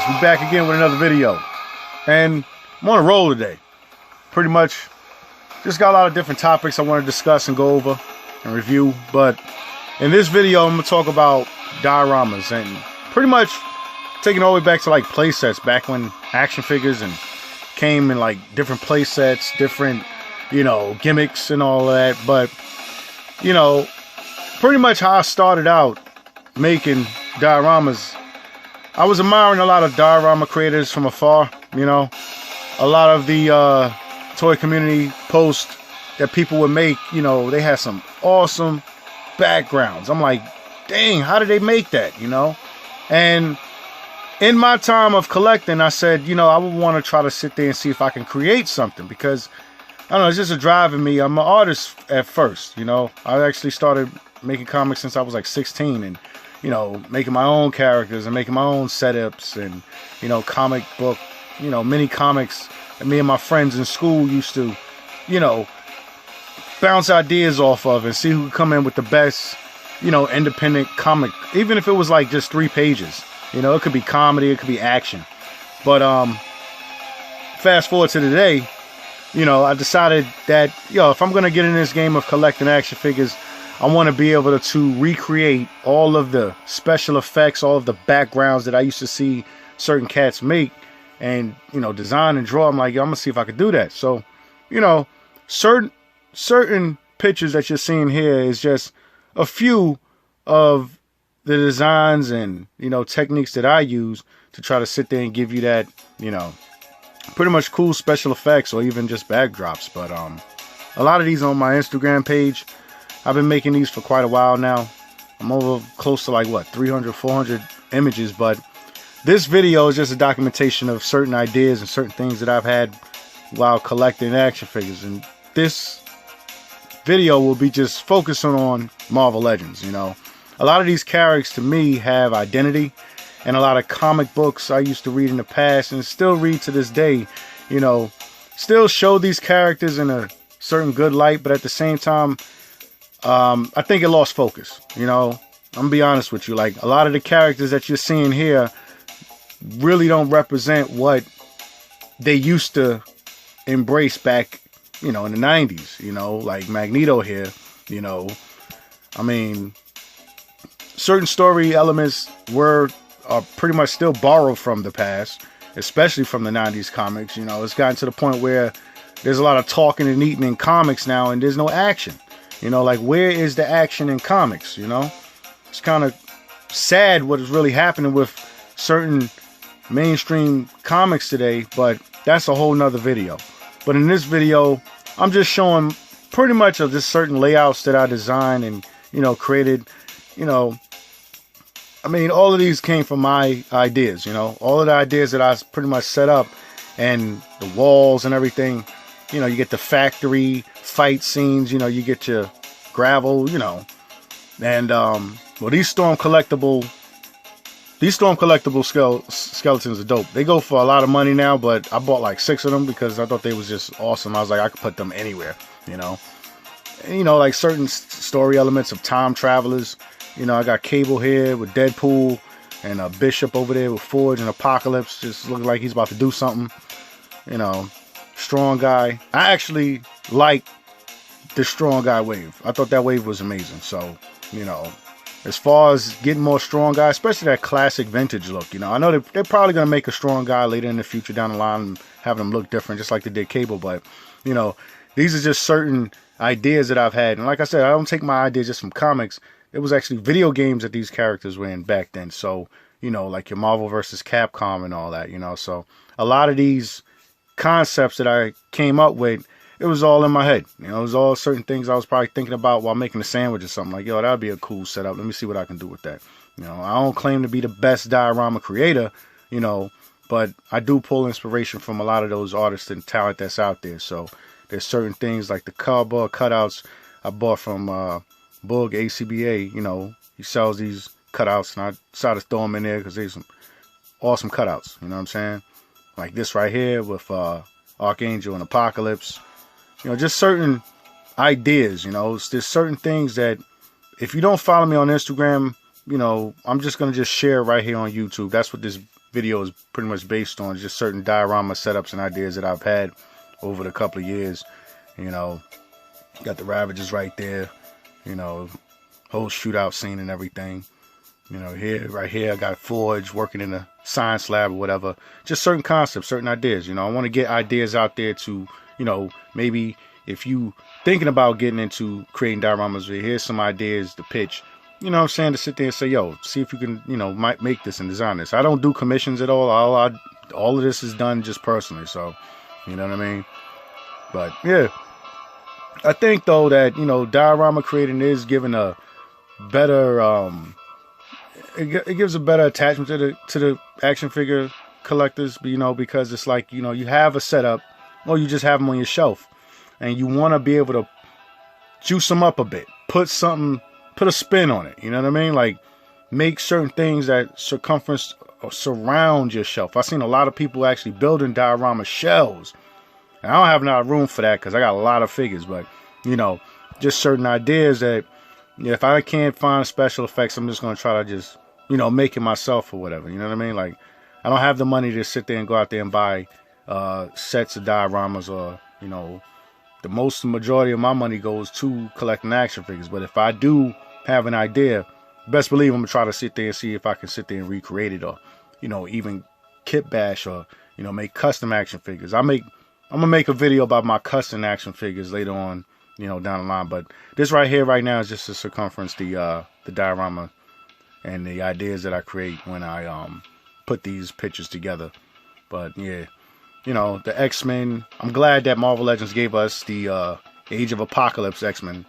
we're back again with another video, and I'm on a roll today. Pretty much just got a lot of different topics I want to discuss and go over and review, but in this video I'm going to talk about dioramas and pretty much taking all the way back to like play sets, back when action figures and came in like different play sets, different, gimmicks and all that. But pretty much how I started out making dioramas, I was admiring a lot of diorama creators from afar. A lot of the toy community posts that people would make, they had some awesome backgrounds. I'm like, dang, how did they make that? And in my time of collecting, I said, I would want to try to sit there and see if I can create something, because I don't know, it's just a drive in me. I'm an artist at first. I actually started making comics since I was like 16, and making my own characters and making my own setups and, comic book, mini comics that me and my friends in school used to, bounce ideas off of and see who could come in with the best, independent comic, even if it was like just 3 pages. It could be comedy, it could be action. But fast forward to today, I decided that, if I'm going to get in this game of collecting action figures, I want to be able to recreate all of the special effects, all of the backgrounds that I used to see certain cats make and, design and draw. I'm like, I'm going to see if I could do that. So, certain pictures that you're seeing here is just a few of the designs and, techniques that I use to try to sit there and give you that, pretty much cool special effects or even just backdrops. But a lot of these on my Instagram page. I've been making these for quite a while now. I'm over close to like, 300, 400 images. But this video is just a documentation of certain ideas and certain things that I've had while collecting action figures. And this video will be just focusing on Marvel Legends. A lot of these characters to me have identity, and a lot of comic books I used to read in the past and still read to this day, still show these characters in a certain good light, but at the same time, I think it lost focus. I'm gonna be honest with you. Like, a lot of the characters that you're seeing here really don't represent what they used to embrace back, in the 90s, like Magneto here, I mean, certain story elements are pretty much still borrowed from the past, especially from the 90s comics. It's gotten to the point where there's a lot of talking and eating in comics now, and there's no action. Like, where is the action in comics? It's kind of sad what is really happening with certain mainstream comics today, but that's a whole nother video. But in this video, I'm just showing pretty much of just certain layouts that I designed and, created. I mean, all of these came from my ideas, all of the ideas that I pretty much set up, and the walls and everything. You get the factory fight scenes, you get your gravel, and well, these storm collectible skeletons are dope. They go for a lot of money now, but I bought like 6 of them because I thought they was just awesome. I was like, I could put them anywhere, and, like certain story elements of time travelers. I got Cable here with Deadpool, and a Bishop over there with Forge and Apocalypse, just looking like he's about to do something. Strong Guy. I actually like the Strong Guy wave. I thought that wave was amazing. So, as far as getting more Strong Guy, especially that classic vintage look, I know they're probably going to make a Strong Guy later in the future down the line and have them look different, just like they did Cable. But, these are just certain ideas that I've had. And like I said, I don't take my ideas just from comics. It was actually video games that these characters were in back then. So, like your Marvel versus Capcom and all that, so a lot of these concepts that I came up with, it was all in my head. It was all certain things I was probably thinking about while making a sandwich or something. Like, that would be a cool setup. Let me see what I can do with that. I don't claim to be the best diorama creator, but I do pull inspiration from a lot of those artists and talent that's out there. So there's certain things like the cardboard cutouts I bought from Boog ACBA. He sells these cutouts, and I decided to throw them in there because there's some awesome cutouts. You know what I'm saying? Like this right here with Archangel and Apocalypse. Just certain ideas. There's certain things that if you don't follow me on Instagram, I'm just going to just share right here on YouTube. That's what this video is pretty much based on just certain diorama setups and ideas that I've had over the couple of years. You know, got the Ravages right there, you know, whole shootout scene and everything. You know, right here, I got Forge working in a science lab or whatever. Just certain concepts, certain ideas. You know, I want to get ideas out there to, you know, maybe if you thinking about getting into creating dioramas, here's some ideas to pitch. You know what I'm saying? To sit there and say, yo, see if you can, you know, might make this and design this. I don't do commissions at all. All of this is done just personally. So, you know what I mean? But yeah, I think though that, you know, diorama creating is giving a better, it gives a better attachment to the action figure collectors, you know, because it's like, you know, you have a setup or you just have them on your shelf and you want to be able to juice them up a bit, put a spin on it. You know what I mean? Like make certain things that circumference or surround your shelf. I've seen a lot of people actually building diorama shells. And I don't have enough room for that because I got a lot of figures, but you know, just certain ideas that, yeah, if I can't find special effects, I'm just going to try to just, you know, make it myself or whatever. You know what I mean? Like, I don't have the money to sit there and go out there and buy sets of dioramas or, you know, the majority of my money goes to collecting action figures. But if I do have an idea, best believe I'm going to try to sit there and see if I can sit there and recreate it or, you know, even kit bash or, you know, make custom action figures. I'm going to make a video about my custom action figures later on, you know, down the line. But this right here right now is just the circumference, the diorama and the ideas that I create when I put these pictures together. But yeah, you know, the X-Men, I'm glad that Marvel Legends gave us the Age of Apocalypse X-Men.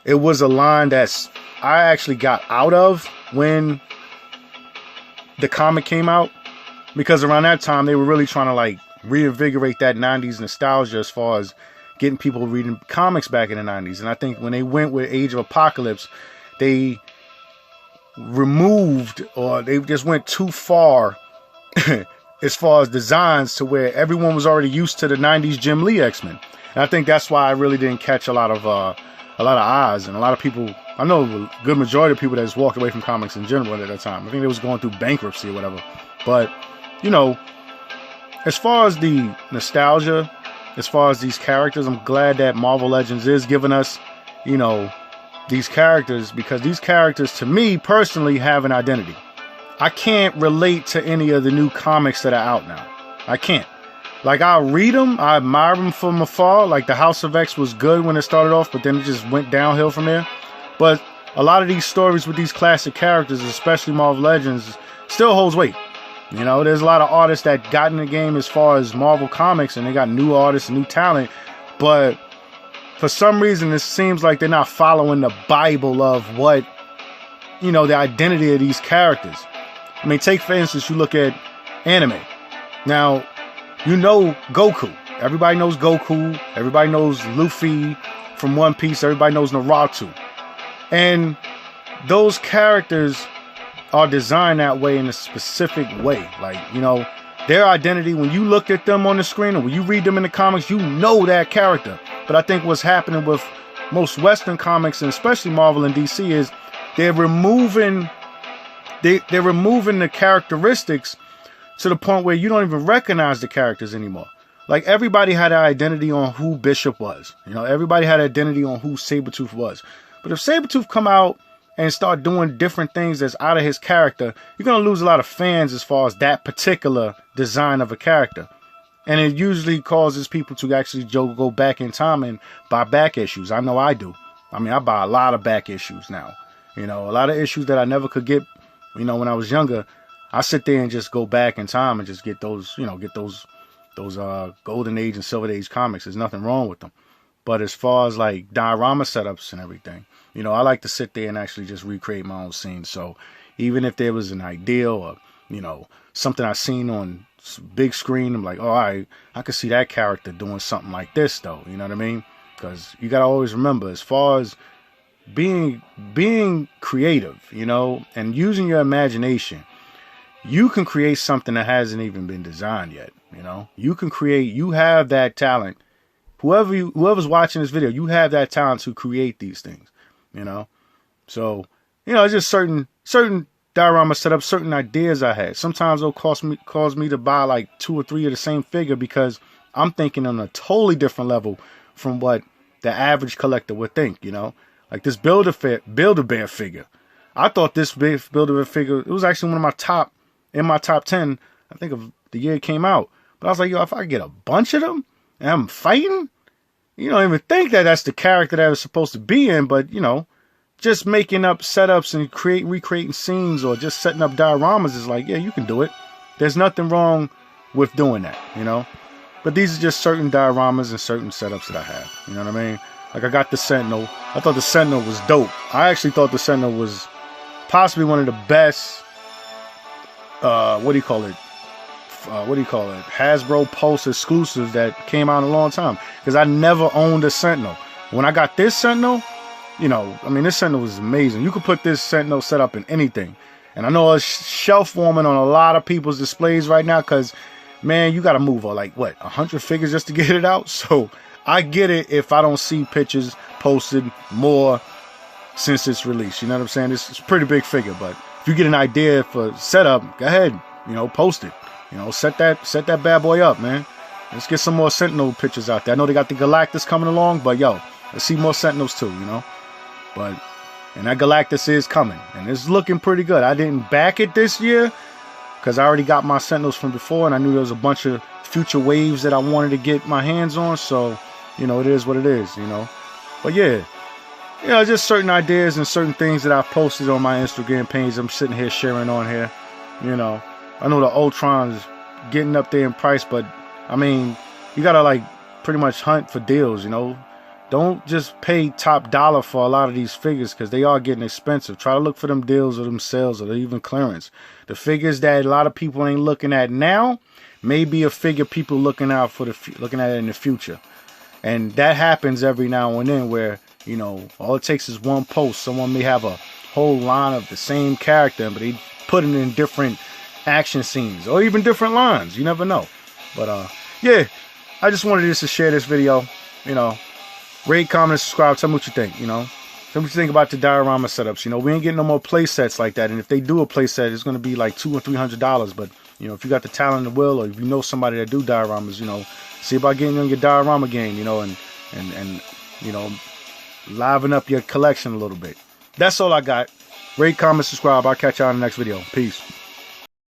It was a line that I actually got out of when the comic came out, because around that time they were really trying to like reinvigorate that 90s nostalgia as far as getting people reading comics back in the 90s. And I think when they went with Age of Apocalypse, they removed, or they just went too far as far as designs to where everyone was already used to the 90s Jim Lee X-Men. And I think that's why I really didn't catch a lot of eyes, and a lot of people, I know a good majority of people that just walked away from comics in general at that time. I think they was going through bankruptcy or whatever. But, you know, as far as the nostalgia, as far as these characters, I'm glad that Marvel Legends is giving us, you know, these characters, because these characters, to me personally, have an identity. I can't relate to any of the new comics that are out now. I can't. Like, I'll read them, I admire them from afar. Like, the House of X was good when it started off, but then it just went downhill from there. But a lot of these stories with these classic characters, especially Marvel Legends, still holds weight. You know, there's a lot of artists that got in the game as far as Marvel Comics, and they got new artists and new talent, but for some reason it seems like they're not following the Bible of what, you know, the identity of these characters. I mean, take for instance, you look at anime. Now, you know Goku. Everybody knows Goku. Everybody knows Luffy from One Piece. Everybody knows Naruto. And those characters are designed that way in a specific way. Like, you know, their identity, when you look at them on the screen or when you read them in the comics, you know that character. But I think what's happening with most Western comics, and especially Marvel and DC, is they're removing the characteristics to the point where you don't even recognize the characters anymore. Like, everybody had an identity on who Bishop was. You know, everybody had an identity on who Sabretooth was. But if Sabretooth come out and start doing different things that's out of his character, you're going to lose a lot of fans as far as that particular design of a character. And it usually causes people to actually go back in time and buy back issues. I know I do. I mean, I buy a lot of back issues now. You know, a lot of issues that I never could get, you know, when I was younger. I sit there and just go back in time and just get those, you know, get those Golden Age and Silver Age comics. There's nothing wrong with them. But as far as like diorama setups and everything, you know, I like to sit there and actually just recreate my own scenes. So even if there was an idea or, you know, something I seen on big screen, I'm like, oh, I could see that character doing something like this though. You know what I mean? Because you got to always remember, as far as being creative, you know, and using your imagination, you can create something that hasn't even been designed yet. You know, you can create, you have that talent. Whoever's watching this video, you have that talent to create these things, you know? So, you know, it's just certain diorama setup, certain ideas I had. Sometimes it'll cause me to buy like 2 or 3 of the same figure because I'm thinking on a totally different level from what the average collector would think, you know? Like this Build-A-Bear figure. I thought this Build-A-Bear figure, it was actually one of my top 10, I think, of the year it came out. But I was like, yo, if I get a bunch of them and I'm fighting, you don't even think that that's the character that I was supposed to be in, but, you know, just making up setups and recreating scenes or just setting up dioramas is like, yeah, you can do it. There's nothing wrong with doing that, you know? But these are just certain dioramas and certain setups that I have, you know what I mean? Like I got the Sentinel. I thought the Sentinel was dope. I actually thought the Sentinel was possibly one of the best, Hasbro Pulse exclusives that came out in a long time. Because I never owned a Sentinel. When I got this Sentinel, you know, I mean, this Sentinel was amazing. You could put this Sentinel set up in anything. And I know it's shelf warming on a lot of people's displays right now because, man, you got to move like, what, 100 figures just to get it out? So I get it if I don't see pictures posted more since its release. You know what I'm saying? It's a pretty big figure, but if you get an idea for setup, go ahead, you know, post it. You know, set that bad boy up, man. Let's get some more Sentinel pictures out there. I know they got the Galactus coming along, but yo, let's see more Sentinels too, you know? And that Galactus is coming, and it's looking pretty good. I didn't back it this year because I already got my Sentinels from before, and I knew there was a bunch of future waves that I wanted to get my hands on, so, you know, it is what it is, you know? But yeah, you know, just certain ideas and certain things that I've posted on my Instagram page I'm sitting here sharing on here, you know? I know the Ultron's getting up there in price, but I mean, you gotta like pretty much hunt for deals, you know? Don't just pay top dollar for a lot of these figures because they are getting expensive. Try to look for them deals or them sales or even clearance. The figures that a lot of people ain't looking at now may be a figure people looking at it in the future. And that happens every now and then where, you know, all it takes is one post. Someone may have a whole line of the same character, but they put it in different action scenes or even different lines. You never know. But yeah, I just wanted just to share this video. You know, rate, comment, and subscribe. Tell me what you think. You know, tell me what you think about the diorama setups. You know, we ain't getting no more play sets like that. And if they do a play set, it's going to be like $200 or $300. But you know, if you got the talent and the will, or if you know somebody that do dioramas, you know, see about getting on your diorama game. You know, and you know, liven up your collection a little bit. That's all I got. Rate, comment, subscribe. I'll catch y'all in the next video. Peace.